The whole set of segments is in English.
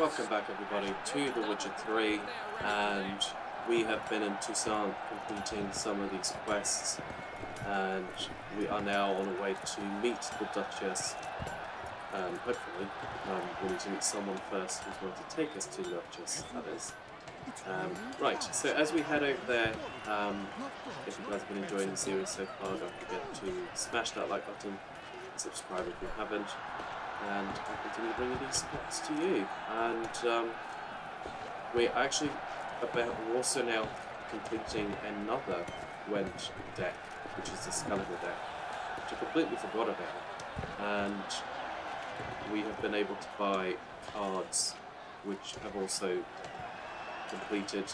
Welcome back everybody to The Witcher 3, and we have been in Toussaint completing some of these quests, and we are now on our way to meet the Duchess. Hopefully, we need to meet someone first who's going to take us to the Duchess, that is. Right, so as we head over there, if you guys have been enjoying the series so far, don't forget to smash that like button, subscribe if you haven't, and I'll continue bringing these spots to you. And we're actually we're also now completing another Gwent deck, which is the skeletal deck, which I completely forgot about. And we have been able to buy cards, which have also completed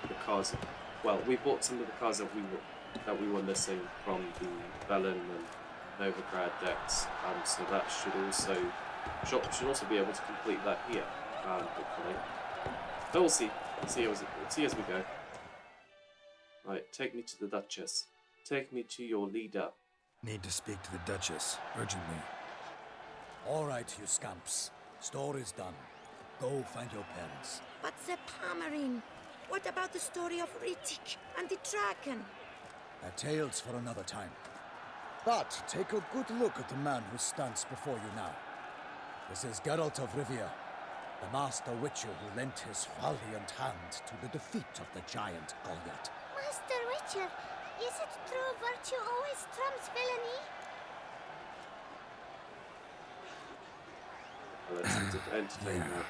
the cards. Well, we bought some of the cards that we were missing from the Velen and Novigrad decks, so that should also be able to complete that here, hopefully. But we'll see. We'll see as we go. Right, take me to the Duchess. Take me to your leader. Need to speak to the Duchess urgently. All right, you scamps. Story's done. Go find your parents. But the Palmerine, what about the story of Rittik and the dragon? They're tales for another time. But take a good look at the man who stands before you now. This is Geralt of Rivia, the master witcher who lent his valiant hand to the defeat of the giant Goliath. Master Witcher, is it true virtue always trumps villainy? Let's entertain that.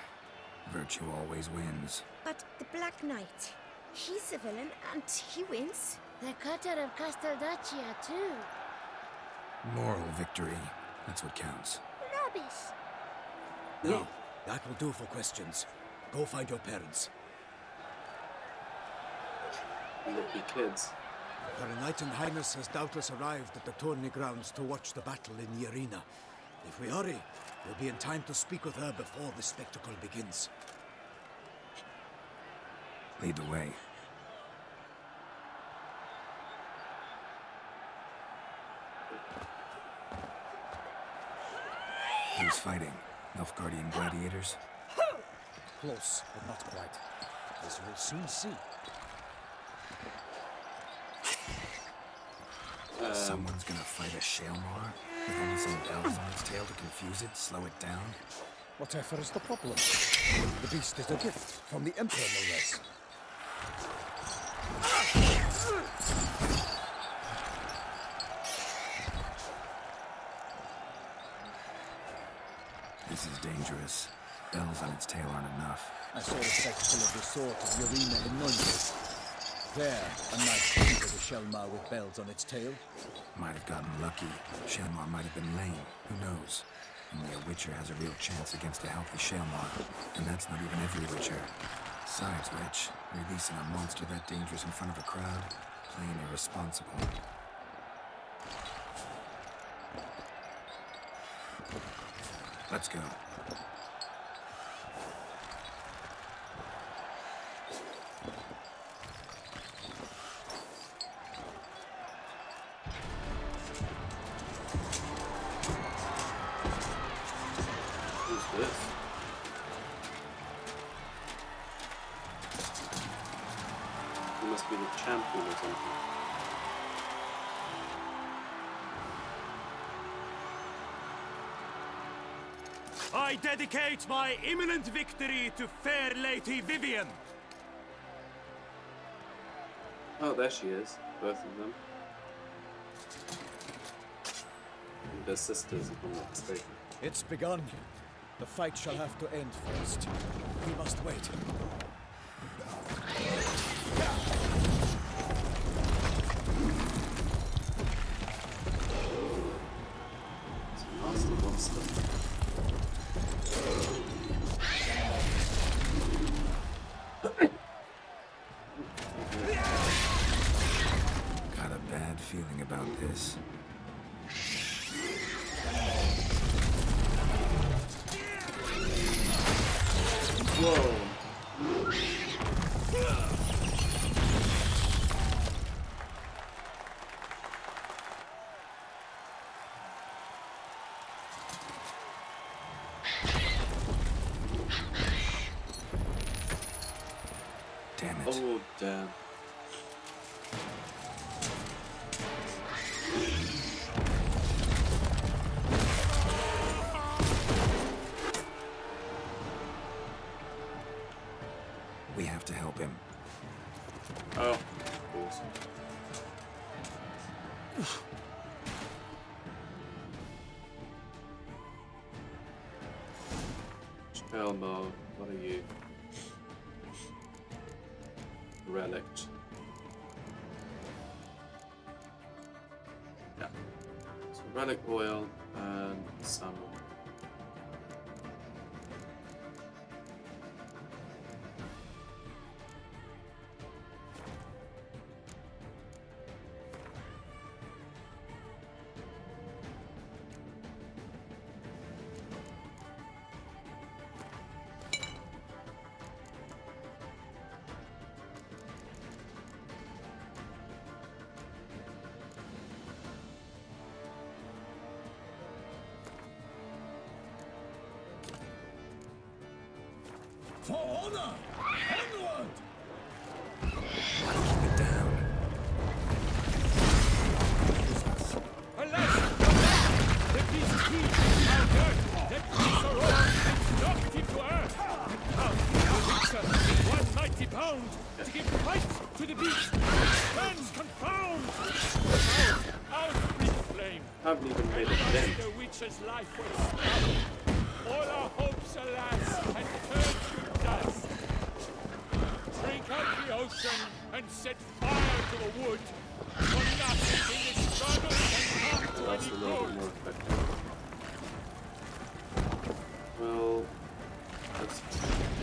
Virtue always wins. But the Black Knight, he's a villain and he wins. The cutter of Casteldacia too. Moral victory. That's what counts. Rubbish. No, that will do for questions. Go find your parents. We'll be kids. Her Enlightened Highness has doubtless arrived at the tourney grounds to watch the battle in the arena. If we hurry, we'll be in time to speak with her before the spectacle begins. Lead the way. Who's fighting? Nilfgaardian gladiators? Close, but not quite. As you'll soon see. Someone's gonna fight a Shalmar with only some bells on its tail to confuse it, slow it down? Whatever is the problem? The beast is a gift from the Emperor, no less. This is dangerous. Bells on its tail aren't enough. I saw a spectacle of the sort of Yrden and Quen. There, a knight painted a Shalmar with bells on its tail. Might have gotten lucky. Shalmar might have been lame. Who knows? Only a Witcher has a real chance against a healthy Shalmar. And that's not even every Witcher. Besides which, releasing a monster that dangerous in front of a crowd, plain irresponsible. Let's go. Who's this? He must be the champion or something. I dedicate my imminent victory to fair Lady Vivian. Oh, there she is. Both of them. They're sisters, if I'm not mistaken. It's begun. The fight shall have to end first. We must wait. It's a nasty monster. Got a bad feeling about this. Whoa! Damn it. Oh, damn. We have to help him. Oh, of course. Elmo, what are you? Relict. Yeah. So relic oil and some. For honor! Onward! Keep it down. Alas, the beast keeps our dirt. That beasts are all knocked into earth. Now, the Witcher, 190 pound, to give fight to the beast. Stands confound. Out with flame. Haven't even made a dent. The Witcher's life was stopped. All our hopes, alas, had turned to dust. Drink out the ocean and set fire to the wood. For nothing in this struggle can come to That's a any little bit good. more effective. Well, does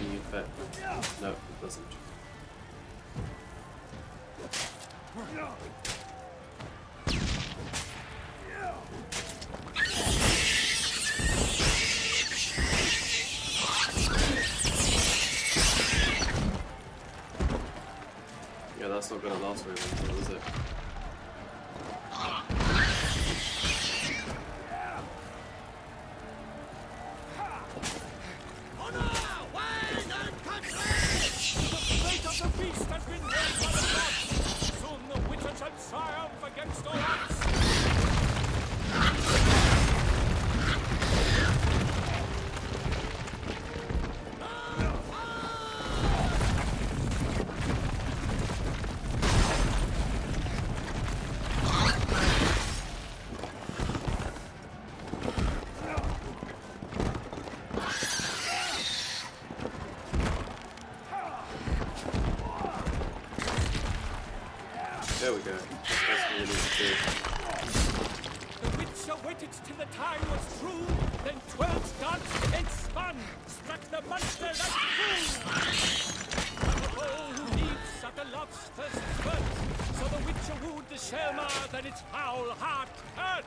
any effect? No, it doesn't. Yeah, that's not gonna last very long, is it? The fate of the beast has been made by the gods. Soon the Witcher shall triumph against all odds. There we go. That's what we need to do. The Witcher waited till the time was true, then 12 darts and spun, struck the monster like fools. But the foe who leaps at the love's first spurt, so the Witcher wooed the Shelma, then its foul heart hurt.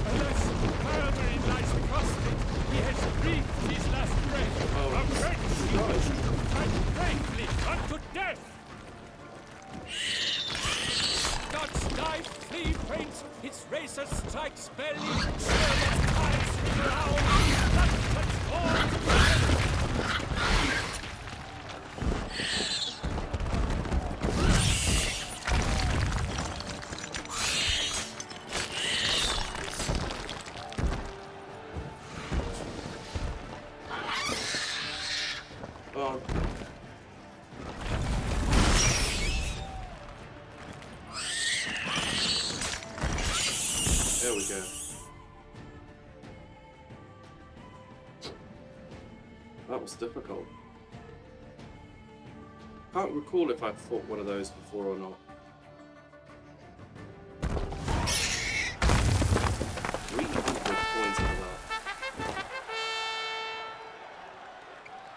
Alas, Mermaid lies prostrate, he has breathed his last breath. A wretch he was, and bravely unto death. God's knife, flee faint, its razor strikes belly, Sherlock's eyes ring around, blood transformed to death. Oh. There we go. That was difficult. Can't recall if I fought one of those before or not. 300 points out of that.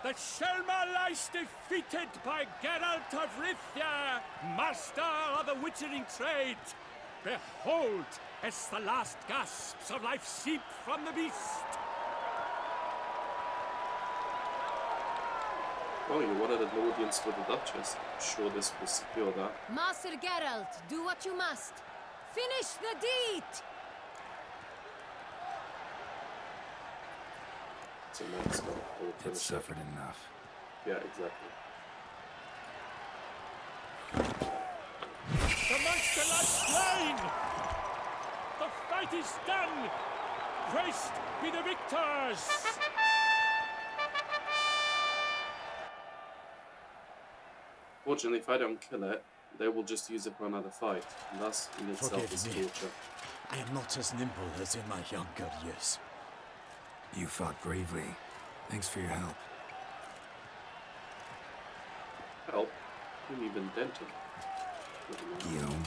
The Shelma lies defeated by Geralt of Rivia, master of the witchering trade. Behold, as the last gasps of life seep from the beast. Well, you wanted an audience with the Duchess. I'm sure this will secure that. Master Geralt, do what you must. Finish the deed! So next got a full It finish. suffered enough. Yeah, exactly. The monster lies slain! The fight is done! Praised be the victors! Fortunately, if I don't kill it, they will just use it for another fight. And thus, in itself, is Forgive me. torture. I am not as nimble as in my younger years. You fought bravely. Thanks for your help. Help? Whom even dented? Guillaume,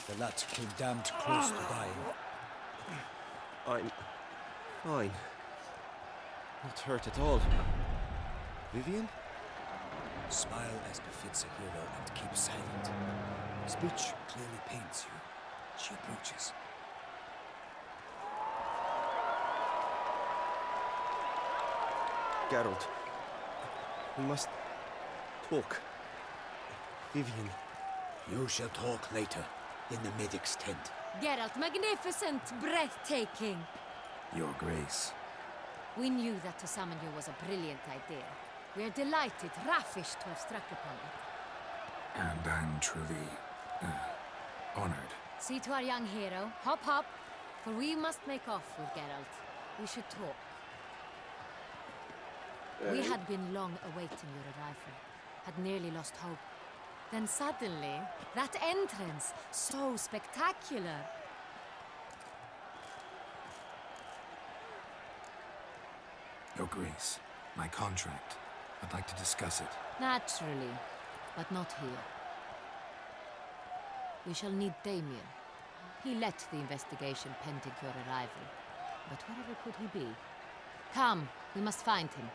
The lad came damned close to dying. I'm fine. Not hurt at all. Vivian? Smile as befits a hero and keep silent. Speech clearly pains you. She approaches. Geralt. We must talk. Vivian. You shall talk later, in the medic's tent. Geralt, magnificent, breathtaking. Your Grace. We knew that to summon you was a brilliant idea. We are delighted, ravished to have struck upon it. And I'm truly, honored. See to our young hero. Hop, hop. For we must make off with Geralt. We should talk. We had been long awaiting your arrival. Had nearly lost hope. Then suddenly, that entrance, so spectacular. Your Grace, my contract. I'd like to discuss it. Naturally, but not here. We shall need Damien. He led the investigation pending your arrival. But wherever could he be? Come, we must find him.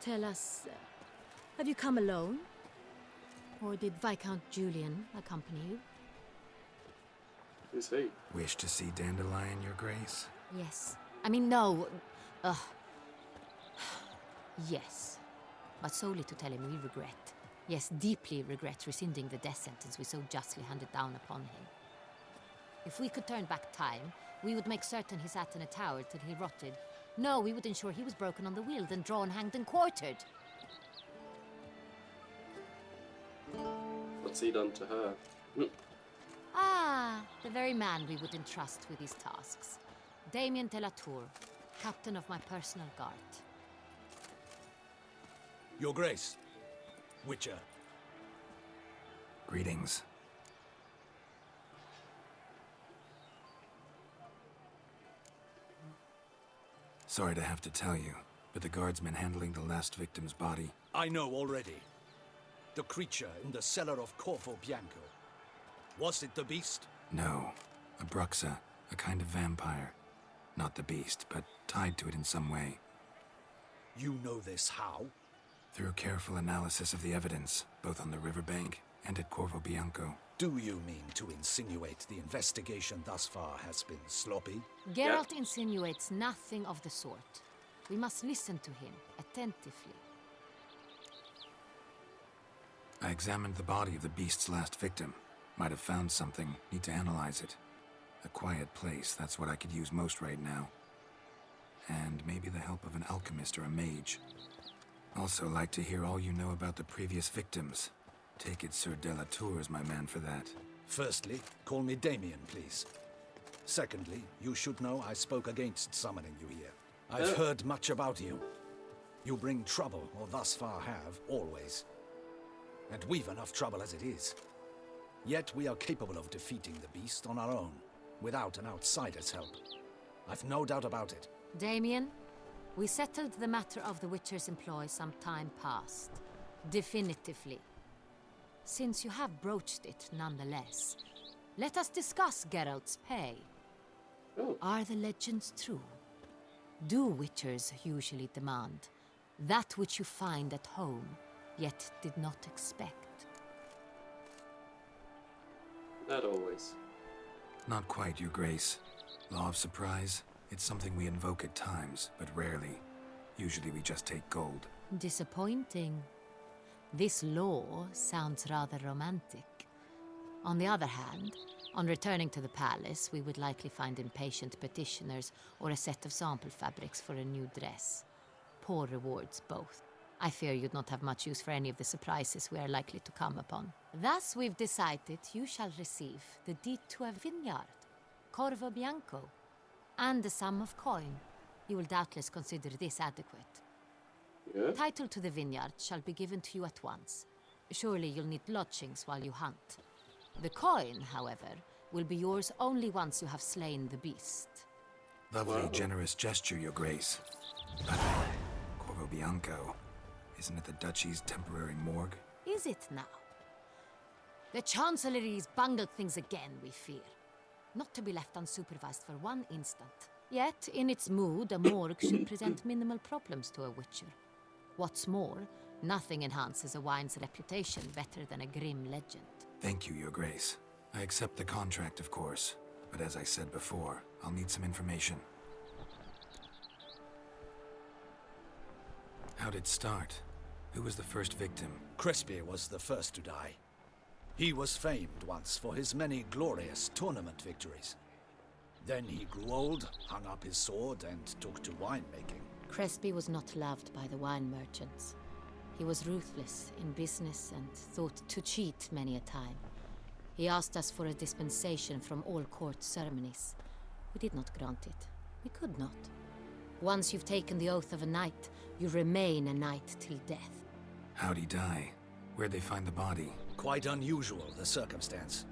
Tell us, have you come alone? Or did Viscount Julian accompany you? Who's he? Wish to see Dandelion, Your Grace? Yes. I mean, no. Yes. But solely to tell him we regret. Yes, deeply regret rescinding the death sentence we so justly handed down upon him. If we could turn back time, we would make certain he sat in a tower till he rotted. No, we would ensure he was broken on the wheel, then drawn, hanged, and quartered. What's he done to her? Ah, the very man we would entrust with these tasks. Damien de la Tour, captain of my personal guard. Your Grace. Witcher. Greetings. Sorry to have to tell you, but the guardsman handling the last victim's body... I know already. The creature in the cellar of Corvo Bianco. Was it the beast? No. A bruxa, a kind of vampire. Not the beast, but tied to it in some way. You know this how? Through careful analysis of the evidence, both on the riverbank and at Corvo Bianco. Do you mean to insinuate the investigation thus far has been sloppy? Geralt insinuates nothing of the sort. We must listen to him attentively. I examined the body of the beast's last victim. Might have found something, need to analyze it. A quiet place, that's what I could use most right now. And maybe the help of an alchemist or a mage. Also like to hear all you know about the previous victims. Take it Sir de la Tour is my man for that. Firstly, call me Damien, please. Secondly, you should know I spoke against summoning you here. I've heard much about you. You bring trouble, or thus far have, always. And we've enough trouble as it is. Yet we are capable of defeating the beast on our own, without an outsider's help. I've no doubt about it. Damien, we settled the matter of the Witcher's employ some time past. Definitively. Since you have broached it nonetheless, let us discuss Geralt's pay. Oh. Are the legends true? Do Witchers usually demand that which you find at home, yet did not expect? Not always. Not quite, Your Grace. Law of surprise, it's something we invoke at times, but rarely. Usually we just take gold. Disappointing. This law sounds rather romantic. On the other hand, on returning to the palace, we would likely find impatient petitioners or a set of sample fabrics for a new dress. Poor rewards, both. I fear you'd not have much use for any of the surprises we are likely to come upon. Thus, we've decided you shall receive the deed to a vineyard, Corvo Bianco, and a sum of coin. You will doubtless consider this adequate. Yeah. Title to the vineyard shall be given to you at once. Surely you'll need lodgings while you hunt. The coin, however, will be yours only once you have slain the beast. Lovely, Wow. generous gesture, Your Grace. But Corvo Bianco, isn't it the Duchy's temporary morgue? Is it now? The Chancellery's bungled things again, we fear. Not to be left unsupervised for one instant. Yet, in its mood, a morgue should present minimal problems to a witcher. What's more, nothing enhances a wine's reputation better than a grim legend. Thank you, Your Grace. I accept the contract, of course. But as I said before, I'll need some information. How'd it start? Who was the first victim? Crespi was the first to die. He was famed once for his many glorious tournament victories. Then he grew old, hung up his sword, and took to winemaking. Crespi was not loved by the wine merchants. He was ruthless in business and thought to cheat many a time. He asked us for a dispensation from all court ceremonies. We did not grant it. We could not. Once you've taken the oath of a knight, you remain a knight till death. How'd he die? Where'd they find the body? Quite unusual, the circumstance.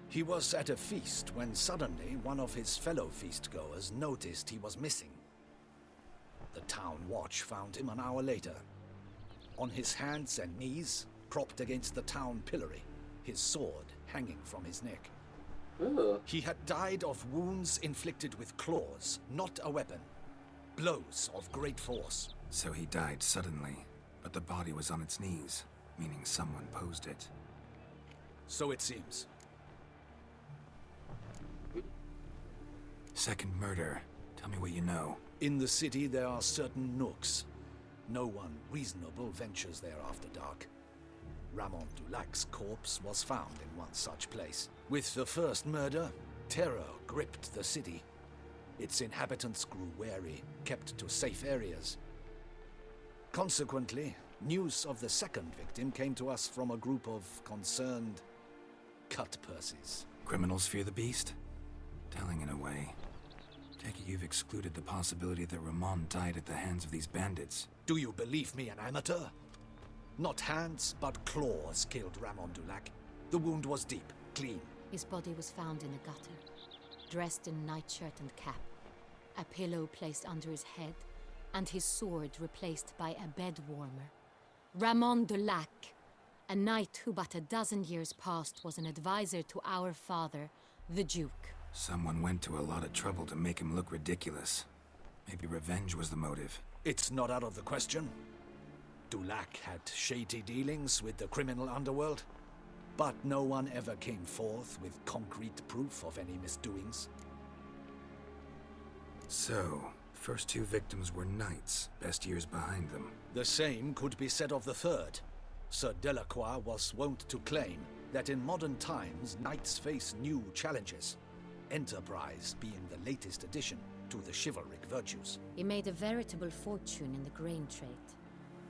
He was at a feast when suddenly one of his fellow feastgoers noticed he was missing. The town watch found him an hour later. On his hands and knees, propped against the town pillory, his sword hanging from his neck. Oh. He had died of wounds inflicted with claws, not a weapon. Blows of great force. So he died suddenly, but the body was on its knees, meaning someone posed it. So it seems. Second murder. Tell me what you know. In the city there are certain nooks. No one reasonable ventures there after dark. Ramon Dulac's corpse was found in one such place. With the first murder, terror gripped the city. Its inhabitants grew wary, kept to safe areas. Consequently, news of the second victim came to us from a group of concerned cut-purses. Criminals fear the beast? Telling in a way. Take it you've excluded the possibility that Ramon died at the hands of these bandits. Do you believe me an amateur? Not hands, but claws killed Ramon Dulac. The wound was deep, clean. His body was found in a gutter, dressed in nightshirt and cap, a pillow placed under his head, and his sword replaced by a bed warmer. Ramon Dulac, a knight who but a dozen years past was an advisor to our father, the Duke. Someone went to a lot of trouble to make him look ridiculous. Maybe revenge was the motive. It's not out of the question. Dulac had shady dealings with the criminal underworld, but no one ever came forth with concrete proof of any misdoings. So, first two victims were knights, best years behind them. The same could be said of the third. Sir Delacroix was wont to claim that in modern times knights face new challenges, enterprise being the latest addition to the chivalric virtues. He made a veritable fortune in the grain trade.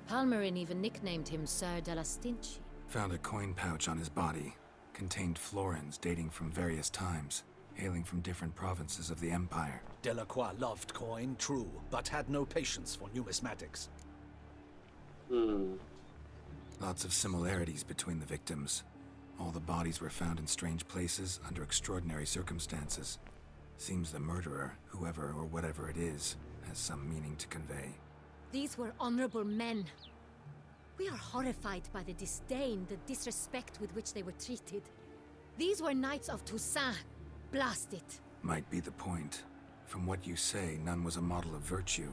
Palmerin even nicknamed him Sir de la Stinchi. Found a coin pouch on his body. Contained florins dating from various times, hailing from different provinces of the Empire. Delacroix loved coin, true, but had no patience for numismatics. Lots of similarities between the victims. All the bodies were found in strange places under extraordinary circumstances. Seems the murderer, whoever or whatever it is, has some meaning to convey. These were honorable men. We are horrified by the disdain, the disrespect with which they were treated. These were knights of Toussaint. Blast it. Might be the point. From what you say, none was a model of virtue.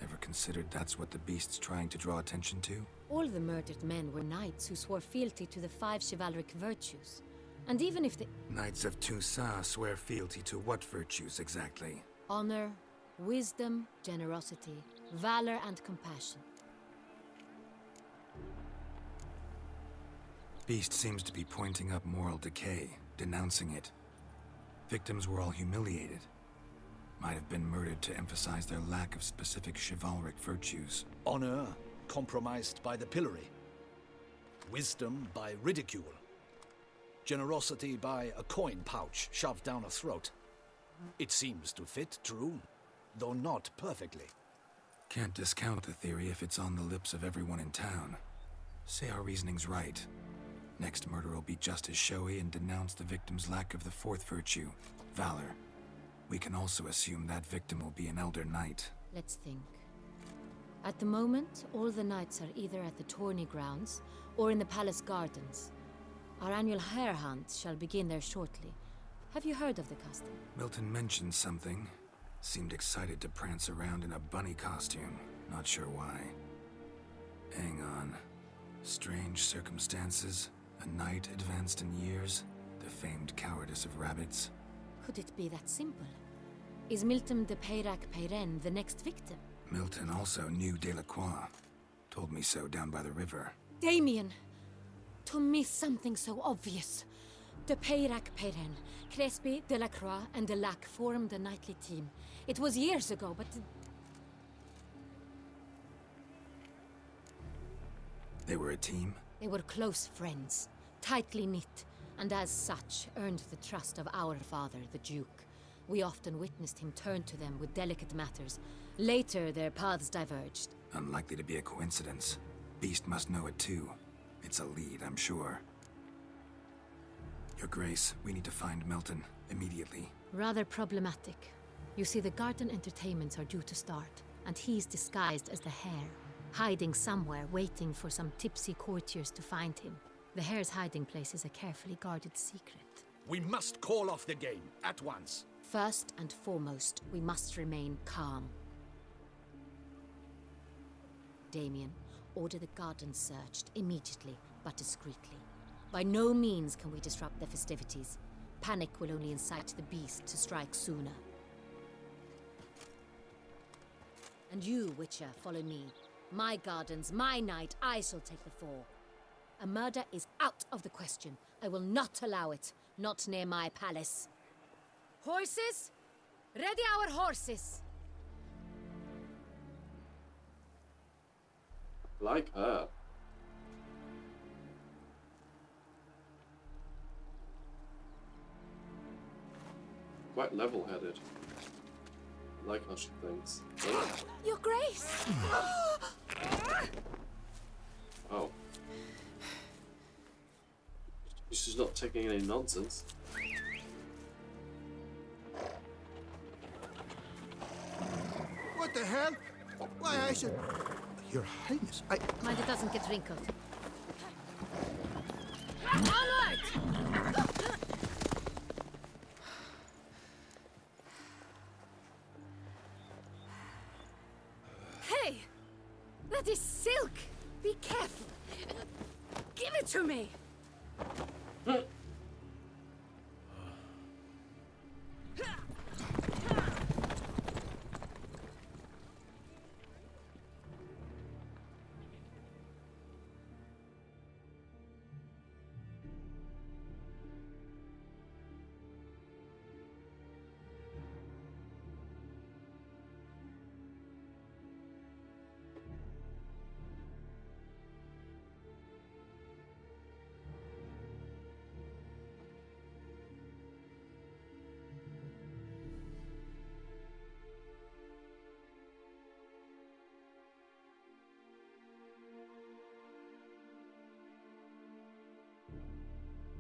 Ever considered that's what the beast's trying to draw attention to? All the murdered men were knights who swore fealty to the 5 chivalric virtues, And even if the Knights of Toussaint swear fealty to what virtues exactly? honor, wisdom, generosity, valor, and compassion. Beast seems to be pointing up moral decay, denouncing it. Victims were all humiliated. Might have been murdered to emphasize their lack of specific chivalric virtues. Honor compromised by the pillory. Wisdom by ridicule. Generosity by a coin pouch shoved down a throat. It seems to fit true, though not perfectly. Can't discount the theory if it's on the lips of everyone in town. Say our reasoning's right. Next murder will be just as showy and denounce the victim's lack of the fourth virtue, valor. We can also assume that victim will be an elder knight. Let's think. At the moment, all the knights are either at the tourney grounds or in the palace gardens. Our annual hare hunt shall begin there shortly. Have you heard of the custom? Milton mentioned something. Seemed excited to prance around in a bunny costume. Not sure why. Hang on. Strange circumstances. A knight advanced in years. The famed cowardice of rabbits. Could it be that simple? Is Milton de Peyrac-Peyren the next victim? Milton also knew Delacroix. Told me so down by the river. Damien! To miss something so obvious. De Peyrac-Peyren, Crespi, Delacroix, and Delac formed a knightly team. It was years ago, but... They were a team? They were close friends, tightly knit, and as such earned the trust of our father, the Duke. We often witnessed him turn to them with delicate matters. Later, their paths diverged. Unlikely to be a coincidence. Beast must know it too. It's a lead, I'm sure. Your Grace, we need to find Milton, immediately. Rather problematic. You see, the garden entertainments are due to start, and he's disguised as the hare, hiding somewhere, waiting for some tipsy courtiers to find him. The hare's hiding place is a carefully guarded secret. We must call off the game, at once. First and foremost, we must remain calm. Damien, order the garden searched immediately, but discreetly. By no means can we disrupt the festivities. Panic will only incite the beast to strike sooner. And you, Witcher, follow me. My gardens, my night, I shall take the fall. A murder is out of the question. I will not allow it. Not near my palace. Horses? Ready our horses! Like her. Quite level-headed. I like how she thinks. Oh. Your Grace! Oh. She's not taking any nonsense. What the hell? Why, I should... Your Highness, Mind it doesn't get wrinkled. Onward! Hey! That is silk! Be careful! Give it to me!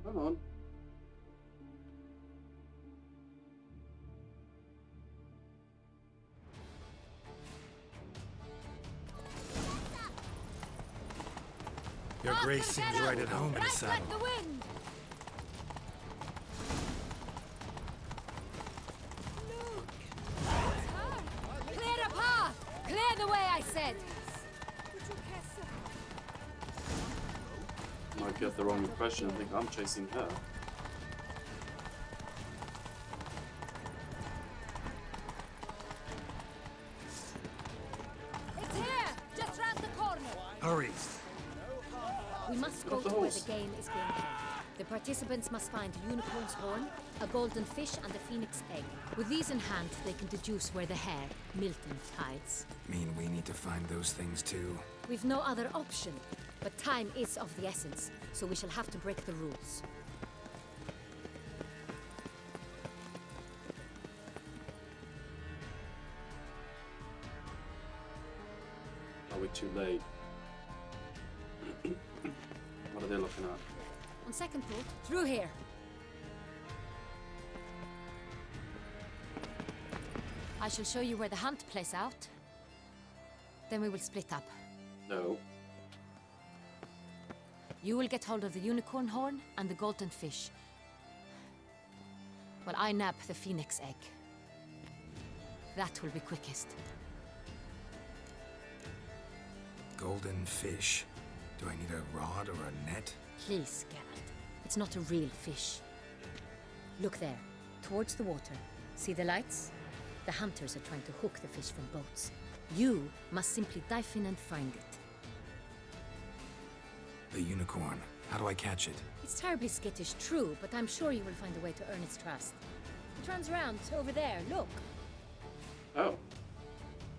Come on. Your Grace seems right at home in a saddle. Like the wind! Clear a path! Clear the way, I said! Might get the wrong impression and think I'm chasing her. where horse. the game is being held. The participants must find a unicorn's horn, a golden fish, and a phoenix egg. With these in hand, they can deduce where the hare, Milton, hides. Mean we need to find those things too? We've no other option, but time is of the essence, so we shall have to break the rules. Are we too late? What are they looking at? On second thought, through here. I shall show you where the hunt plays out. Then we will split up. No. You will get hold of the unicorn horn and the golden fish. While I nab the phoenix egg. That will be quickest. Golden fish. Do I need a rod or a net? Please, Geralt. It's not a real fish. Look there, towards the water. See the lights? The hunters are trying to hook the fish from boats. You must simply dive in and find it. The unicorn. How do I catch it? It's terribly skittish, true, but I'm sure you will find a way to earn its trust. It runs around over there, look. Oh.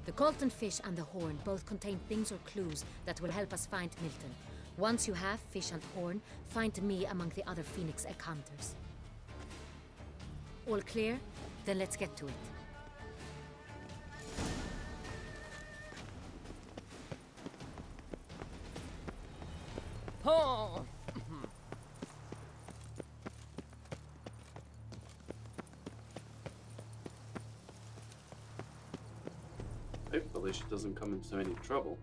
The golden fish and the horn both contain things or clues that will help us find Milton. Once you have fish and horn, find me among the other phoenix egg hunters. All clear? Then let's get to it. Oh! Hopefully she doesn't come into any trouble.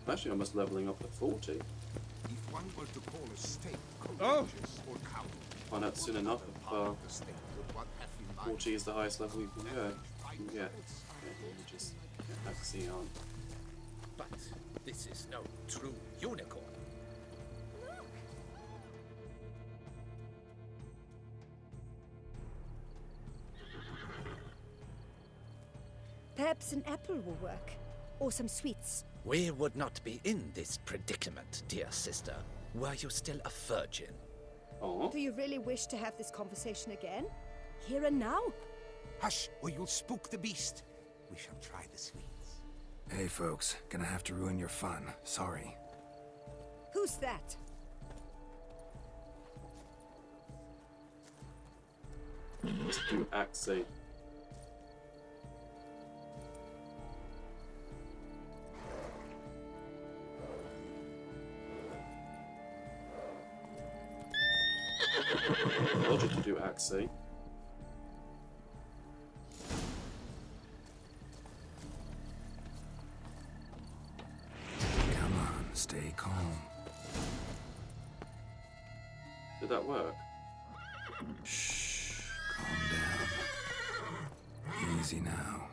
I'm actually almost leveling up to 40. If one were to call a state Oh. courageous or cowardly, Find out soon enough if the state would one have in mind 40 is the highest level you can go. You can get. Okay, let me just get Axii on. But this is no true unicorn. Perhaps an apple will work. Or some sweets. We would not be in this predicament, dear sister, were you still a virgin. Oh, Do you really wish to have this conversation again? Here and now? hush, or you'll spook the beast. We shall try the sweets. Hey folks, gonna have to ruin your fun. Sorry. Who's that? let's do Axii. I told you to do Axii. Come on, stay calm. Did that work? Shh, calm down. Easy now.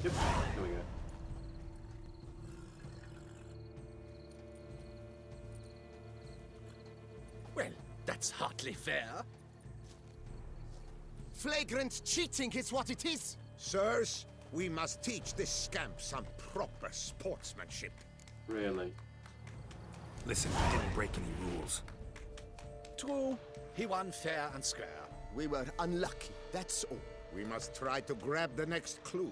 Yep, here we go. Well, that's hardly fair. Flagrant cheating is what it is! Sirs, we must teach this scamp some proper sportsmanship. Really? Listen, I didn't break any rules. True, he won fair and square. We were unlucky, that's all. We must try to grab the next clue.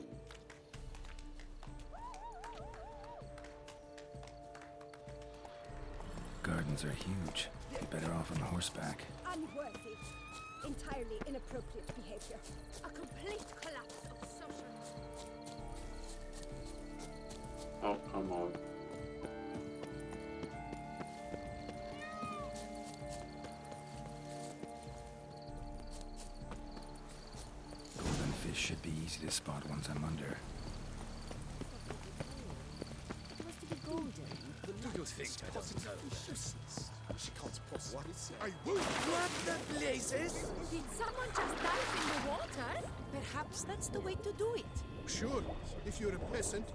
Gardens are huge. Be better off on horseback. Unworthy. Entirely inappropriate behavior. A complete collapse of social... Oh, come on. Golden fish should be easy to spot once I'm under. It was to be golden. Do you think I don't know that? She can't possibly say. I will. What the blazes? Did someone just dive in the water? Perhaps that's the way to do it. Sure, if you're a peasant.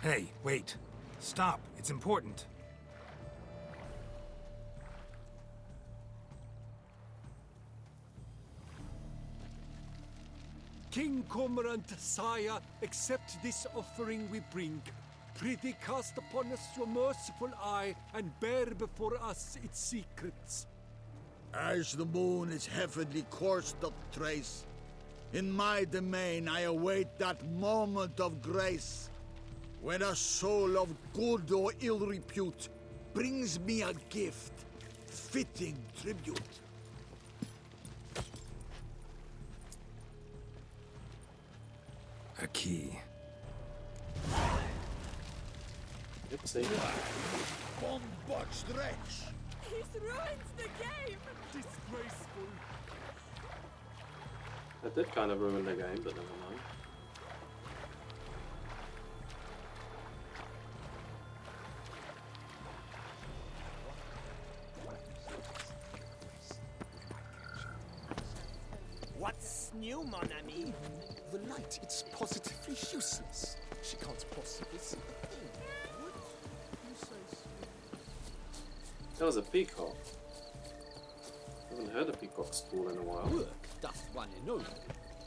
Hey, wait. Stop. It's important. King Cormorant, sire, accept this offering we bring. Prithee cast upon us your merciful eye, and bear before us its secrets. As the moon its heavenly course doth trace, in my domain I await that moment of grace, when a soul of good or ill repute brings me a gift, fitting tribute. A key. Oopsie. Bombard's wretch! He's ruined the game! Disgraceful. That did kind of ruin the game, but never mind. What's new, mon ami? The light, it's positively useless. She can't possibly see the thing. What? You say so? That was a peacock. I haven't heard a peacock squall in a while. Work doth one ennoble.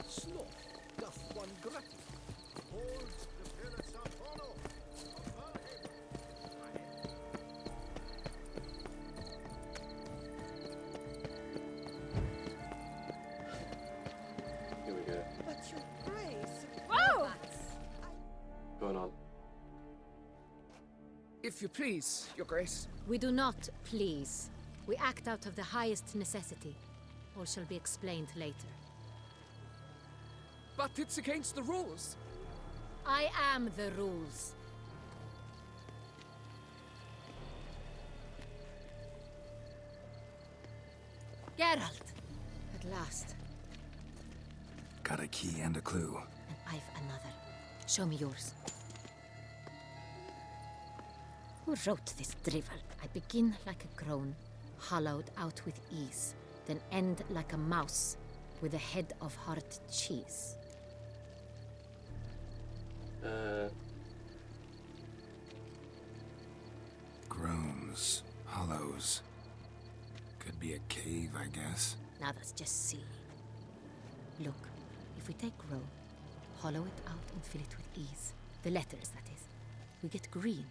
Sloth doth one gratify. Hold the pillars of follow. Here we go. But your grace... Whoa! Going on. If you please, Your Grace. We do not please. We act out of the highest necessity. All shall be explained later. But it's against the rules. I am the rules. Geralt! At last. Got a key and a clue. And I've another. Show me yours. Who wrote this drivel? I begin like a groan, hollowed out with ease, then end like a mouse, with a head of hard cheese. Groans. Hollows. Could be a cave, I guess. Now that's just silly. Look, if we take groan, hollow it out and fill it with ease, the letters, that is, we get green.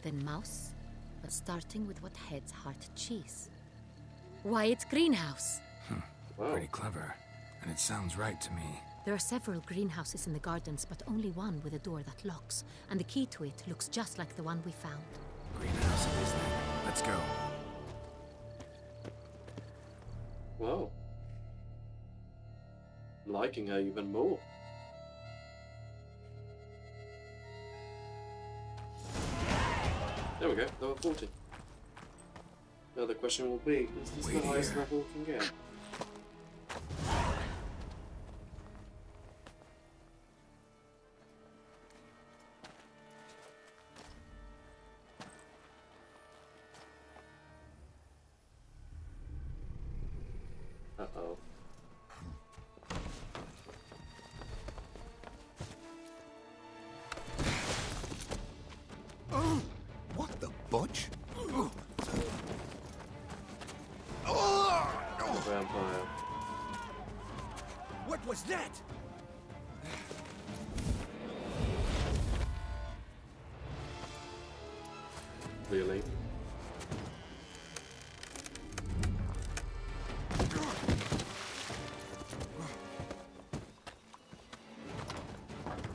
Then mouse, but starting with what heads heart cheese. Why, it's greenhouse. Pretty clever. And it sounds right to me. There are several greenhouses in the gardens, but only one with a door that locks, and the key to it looks just like the one we found. Greenhouse it is then. Let's go. Whoa. I'm liking her even more. There we go, level 40. Now the question will be, is this the highest level we can get? Uh-oh. What the budge? Vampire. What was that? Really?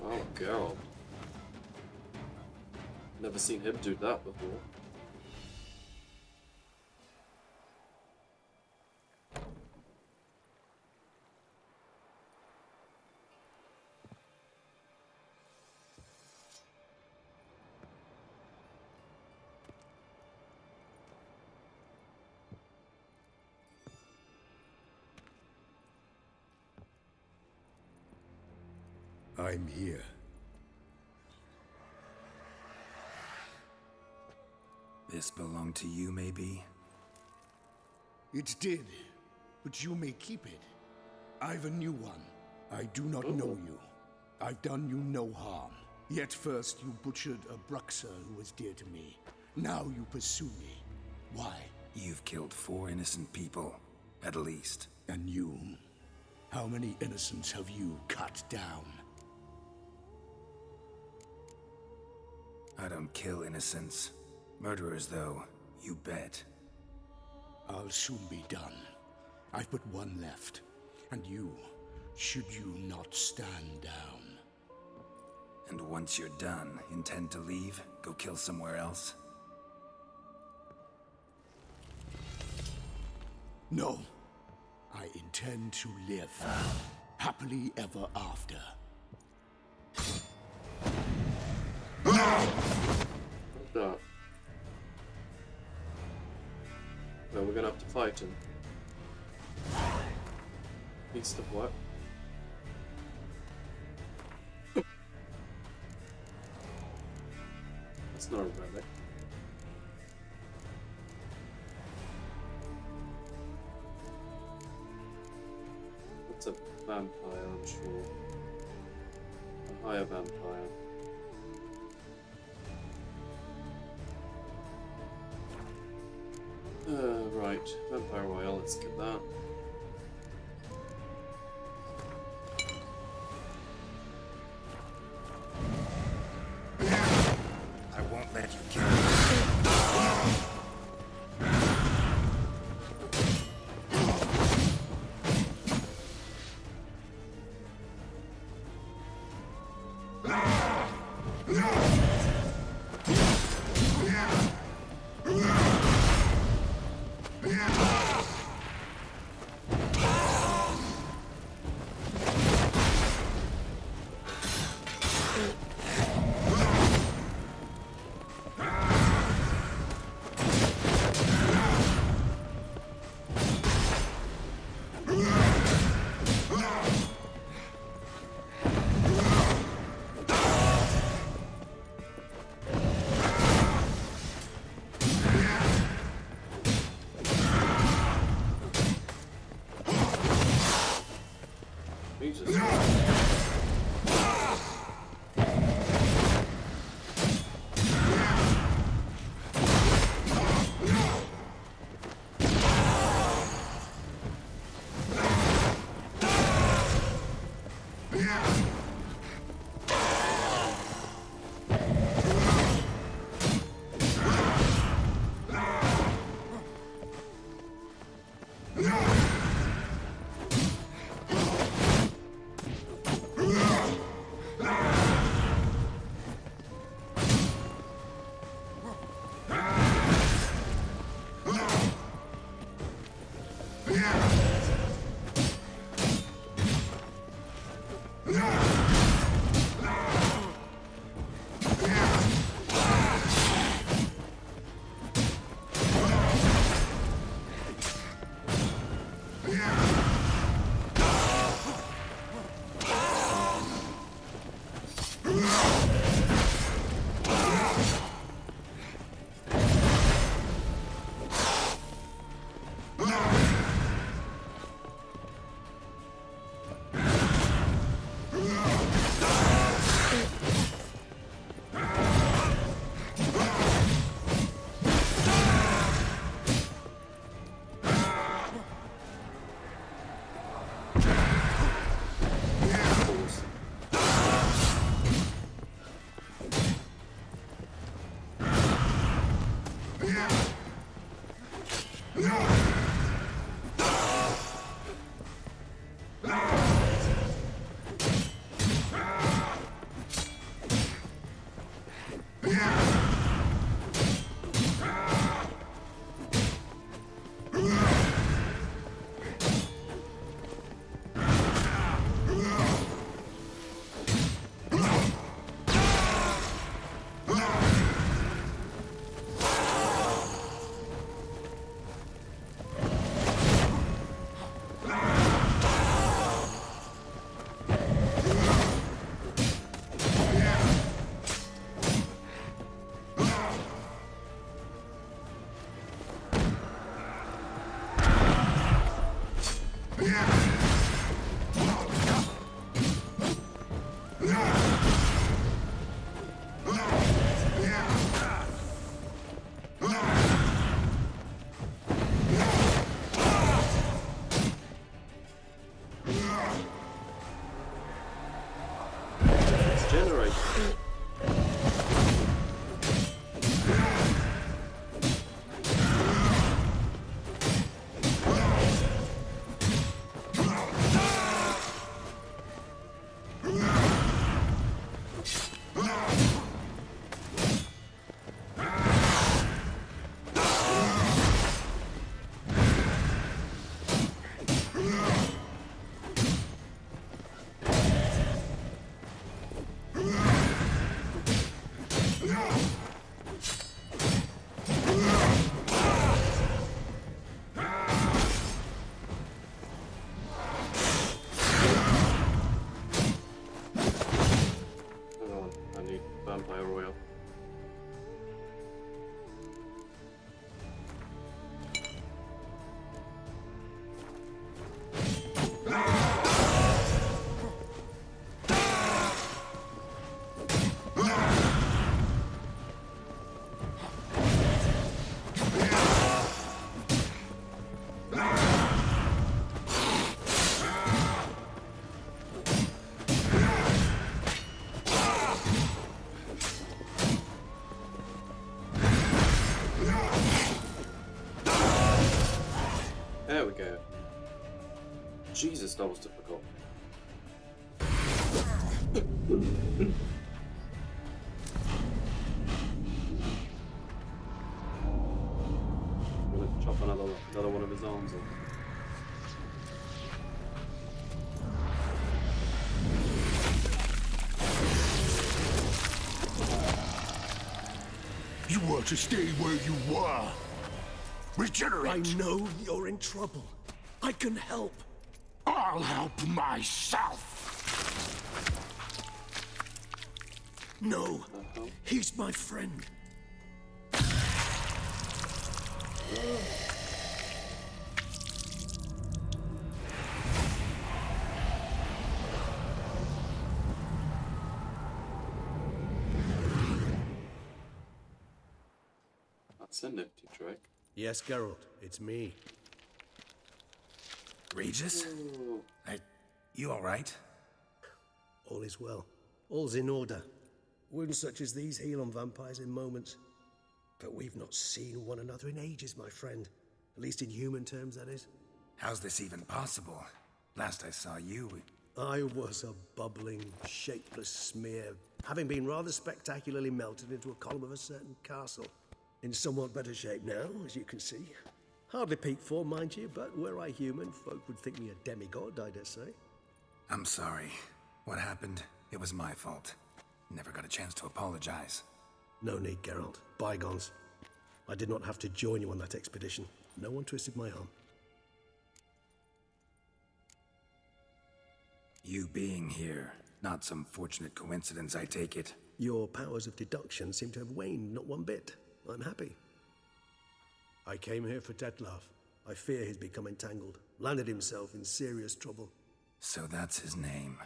Oh, Geralt. Never seen him do that before. I'm here. This belonged to you, maybe? It did, but you may keep it. I've a new one. I do not know you. I've done you no harm. Yet first you butchered a Bruxer who was dear to me. Now you pursue me. Why? You've killed 4 innocent people, at least. And you? How many innocents have you cut down? I don't kill innocents. Murderers, though, you bet. I'll soon be done. I've but one left. And you, should you not stand down. And once you're done, intend to leave? Go kill somewhere else? No. I intend to live. Happily ever after. No. Well, we're gonna have to fight him. Beast of what? That's not a relic. That's a vampire, I'm sure. A higher vampire. Right, vampire oil, let's get that. I won't let you kill me. Jesus, that was difficult. I'm gonna chop another one of his arms off. You were to stay where you were. Regenerate. I know you're in trouble. I can help. I'll help myself. No, he's my friend. That's a nifty trick. Yes, Geralt, it's me. Regis? You all right? All is well. All's in order. Wounds such as these heal on vampires in moments. But we've not seen one another in ages, my friend. At least in human terms, that is. How's this even possible? Last I saw you... I was a bubbling, shapeless smear, having been rather spectacularly melted into a column of a certain castle. In somewhat better shape now, as you can see. Hardly peak form, mind you, but were I human, folk would think me a demigod, I dare say. I'm sorry. What happened, it was my fault. Never got a chance to apologize. No need, Geralt. Bygones. I did not have to join you on that expedition. No one twisted my arm. You being here, not some fortunate coincidence, I take it. Your powers of deduction seem to have waned not one bit. I'm happy. I came here for Detlef. I fear he's become entangled. Landed himself in serious trouble. So that's his name.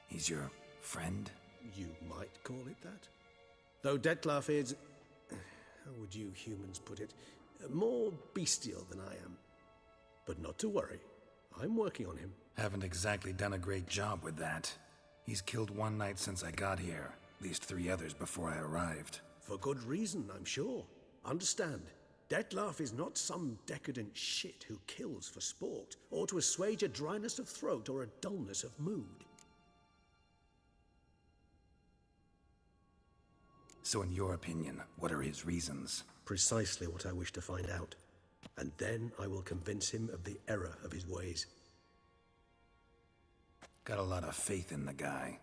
He's your friend? You might call it that. Though Detlef is... how would you humans put it? More bestial than I am. But not to worry. I'm working on him. Haven't exactly done a great job with that. He's killed one knight since I got here. At least 3 others before I arrived. For good reason, I'm sure. Understand, Detlef is not some decadent shit who kills for sport, or to assuage a dryness of throat or a dullness of mood. So in your opinion, what are his reasons? Precisely what I wish to find out. And then I will convince him of the error of his ways. Got a lot of faith in the guy.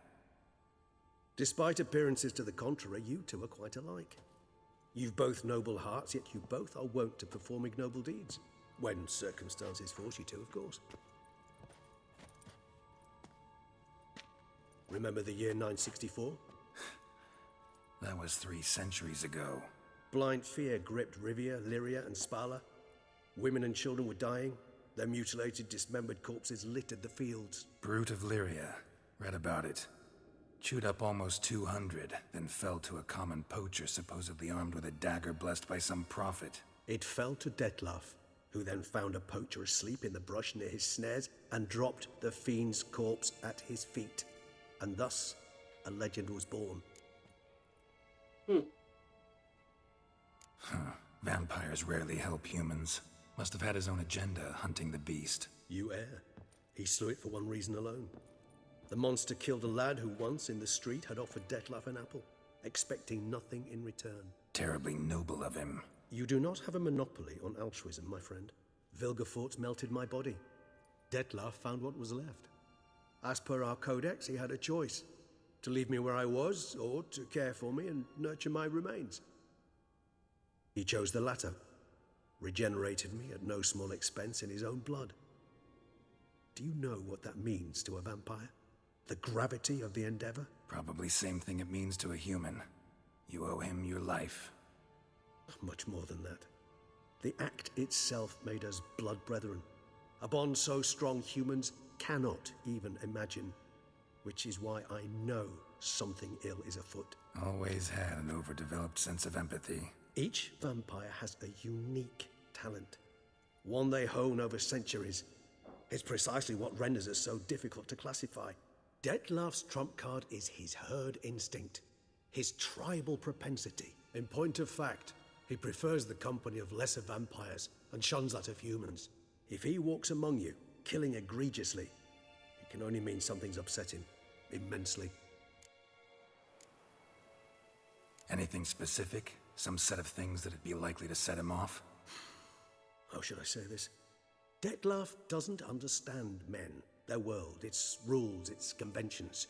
Despite appearances to the contrary, you two are quite alike. You've both noble hearts, yet you both are wont to perform ignoble deeds. When circumstances force you to, of course. Remember the year 964? That was 3 centuries ago. Blind fear gripped Rivia, Lyria, and Spala. Women and children were dying. Their mutilated, dismembered corpses littered the fields. Brute of Lyria. Read about it. Chewed up almost 200, then fell to a common poacher supposedly armed with a dagger blessed by some prophet. It fell to Detlef, who then found a poacher asleep in the brush near his snares and dropped the fiend's corpse at his feet. And thus, a legend was born. Vampires rarely help humans. Must have had his own agenda, hunting the beast. You err. He slew it for one reason alone. The monster killed a lad who once, in the street, had offered Detlef an apple, expecting nothing in return. Terribly noble of him. You do not have a monopoly on altruism, my friend. Vilgefortz melted my body. Detlef found what was left. As per our codex, he had a choice. To leave me where I was, or to care for me and nurture my remains. He chose the latter. Regenerated me at no small expense in his own blood. Do you know what that means to a vampire? The gravity of the endeavor? Probably same thing it means to a human. You owe him your life. Much more than that. The act itself made us blood brethren. A bond so strong humans cannot even imagine. Which is why I know something ill is afoot. Always had an overdeveloped sense of empathy. Each vampire has a unique talent. One they hone over centuries. It's precisely what renders us so difficult to classify. Detlef's trump card is his herd instinct. His tribal propensity. In point of fact, he prefers the company of lesser vampires and shuns that of humans. If he walks among you, killing egregiously. It can only mean something's upset him. Immensely. Anything specific? Some set of things that'd be likely to set him off? How should I say this? Detlef doesn't understand men, their world, its rules, its conventions.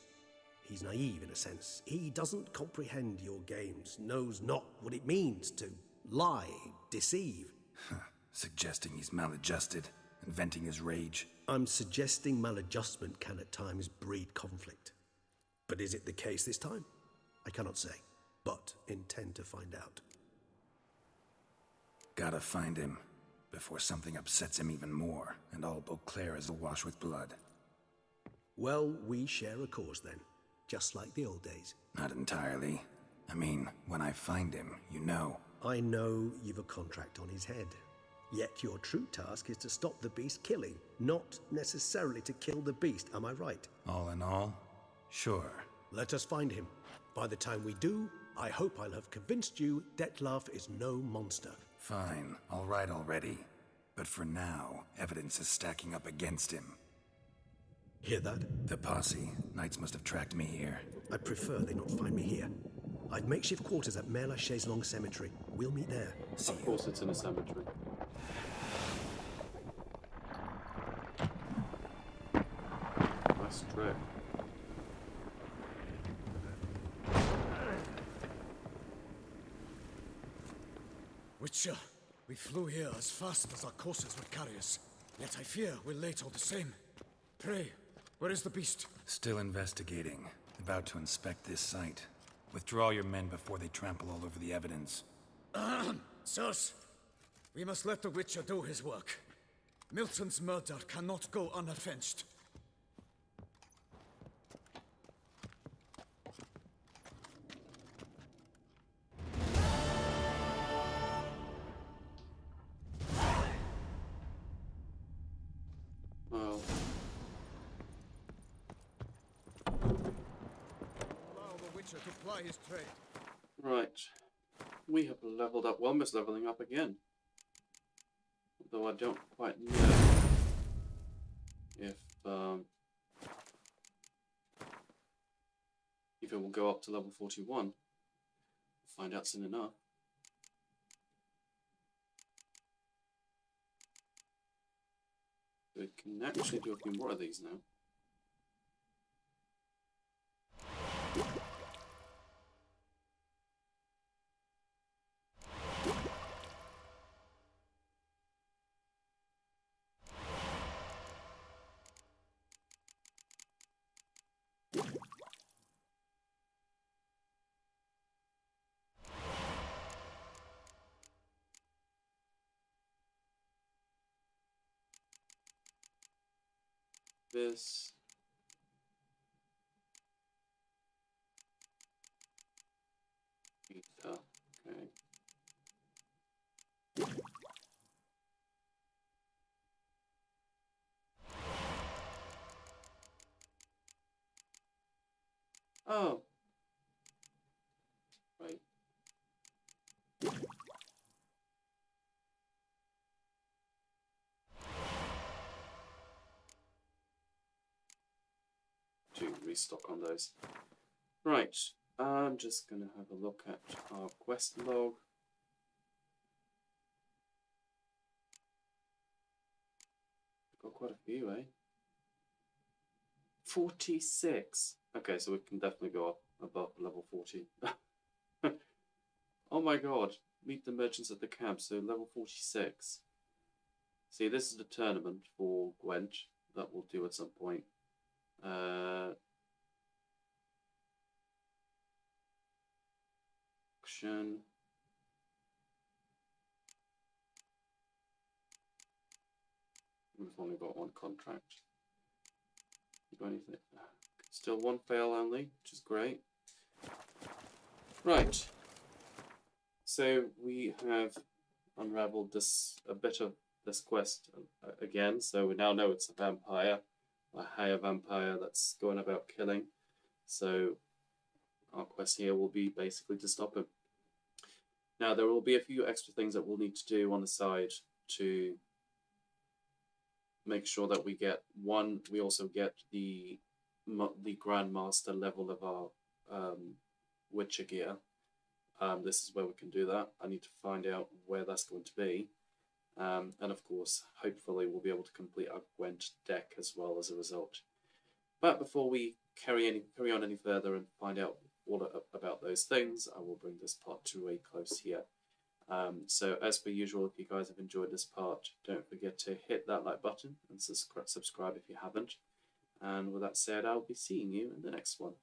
He's naive in a sense. He doesn't comprehend your games, knows not what it means to lie, deceive. Suggesting he's maladjusted, and venting his rage. I'm suggesting maladjustment can at times breed conflict. But is it the case this time? I cannot say, but intend to find out. Gotta find him, before something upsets him even more, and all Beauclair is awash with blood. Well, we share a cause then, just like the old days. Not entirely. I mean, when I find him, you know. I know you've a contract on his head. Yet your true task is to stop the beast killing, not necessarily to kill the beast, am I right? All in all, sure. Let us find him. By the time we do, I hope I'll have convinced you Detlef is no monster. Fine, all right already. But for now, evidence is stacking up against him. Hear that? The posse. Knights must have tracked me here. I prefer they not find me here. I've makeshift quarters at Mère Lachaise Long Cemetery. We'll meet there. See you. Of course it's in a cemetery. Nice trick. Witcher, we flew here as fast as our courses would carry us. Yet I fear we're late all the same. Pray, where is the beast? Still investigating. About to inspect this site. Withdraw your men before they trample all over the evidence. Sirs, we must let the Witcher do his work. Milton's murder cannot go unavenged. Well. Allow the Witcher to ply his trade. Right. We have leveled up, well, almost leveling up again. Though I don't quite know if it will go up to level 41. We'll find out soon enough. We can actually do a few more of these now. This. Okay. Oh. Right. To restock on those. Right, I'm just going to have a look at our quest log. Got quite a few, eh? 46. Okay, so we can definitely go up above level 40. Oh my god, meet the merchants at the camp, so level 46. See, this is the tournament for Gwent that we'll do at some point. Action. We've only got one contract. Got anything? Still one fail only, which is great. Right. So we have unraveled a bit of this quest again. So we now know it's a vampire, a higher vampire that's going about killing. So our quest here will be basically to stop him. Now there will be a few extra things that we'll need to do on the side to make sure that we get one. We also get the Grandmaster level of our Witcher gear. This is where we can do that. I need to find out where that's going to be. And of course, hopefully we'll be able to complete our Gwent deck as well as a result. But before we carry on any further and find out all about those things, I will bring this part to a close here. So as per usual, if you guys have enjoyed this part, don't forget to hit that like button and subscribe if you haven't. And with that said, I'll be seeing you in the next one.